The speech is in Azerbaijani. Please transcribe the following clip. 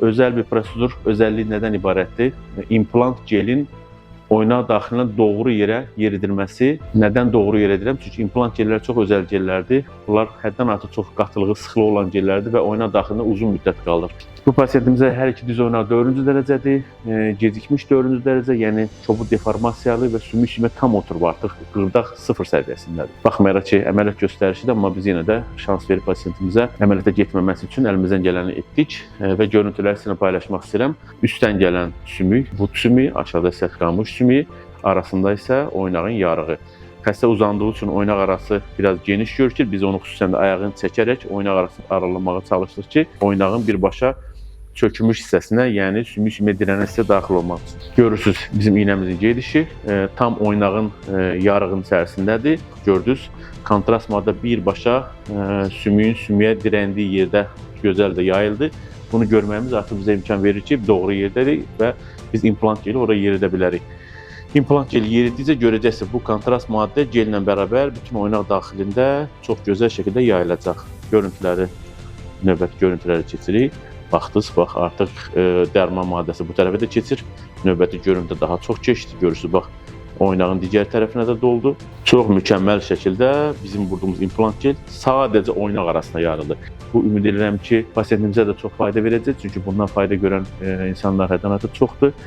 Özəl bir prosedur, özəlliyi nədən ibarətdir? İmplant gelin oynaq daxilinə doğru yerə yeridilməsi. Nədən doğru yerə edirəm? Çünki implant gellər çox özəl gellərdir. Bunlar həddən artıq çox qatılığı, sıxlığı olan gellərdir və oynaq daxilində uzun müddət qalır. Bu pasientimizə hər iki diz oynaq 4-cü dərəcədir, gecikmiş 4-cü dərəcə, yəni çobuk deformasiyalı və sümük simə tam oturub artıq qırdaq 0 səviyyəsindədir. Baxmayaraq ki, əməliyyat göstərişidir, amma biz yenə də şans verib pasientimizə əməliyyata getməməsi üçün əlimizdən gələni etdik və görüntüləri sizinlə paylaşmaq istəyirəm. Üstdən gələn sümük, bu sümük, aşağıda isə qamış sümük, arasında isə oynağın yarığı. Xəstə uzandığı üçün oynaq arası biraz geniş görükür. Biz onu xüsusən də ayağını çəkərək oynaq arasını aralamağa çalışdıq ki, oynağın birbaşa çökmüş hissəsinə, yəni sümük-sümüyə dirənən hissəyə daxil olmaq üçün. Görürsünüz, bizim iynəmizin gedişi tam oynağın yarığının içərisindədir. Gördünüz, kontrast maddə birbaşa sümüyün sümüyə dirəndiyi yerdə gözəl də yayıldı. Bunu görməyimiz artıq bizə imkan verir ki, doğru yerdədir və biz implant geli oraya yeridə bilərik. İmplant geli yeridikcə görəcəksiniz, bu kontrast maddə gellə bərabər bütün oynaq daxilində çox gözəl şəkildə yayılacaq. Görüntüləri, növbəti görüntüləri keçirik. Baxdınız, bax, artıq dərman maddəsi bu tərəfə də keçir. Növbəti görüntü daha çox keçdi. Görürsünüz, bax, oynağın digər tərəfinə də doldu. Çox mükəmməl şəkildə bizim vurduğumuz implant gel sadəcə oynaq arasında yayıldı. Bu ümid edirəm ki, pasientimizə də çox fayda verəcək. Çünki bundan fayda görən insanlar həddən artıq çoxdur.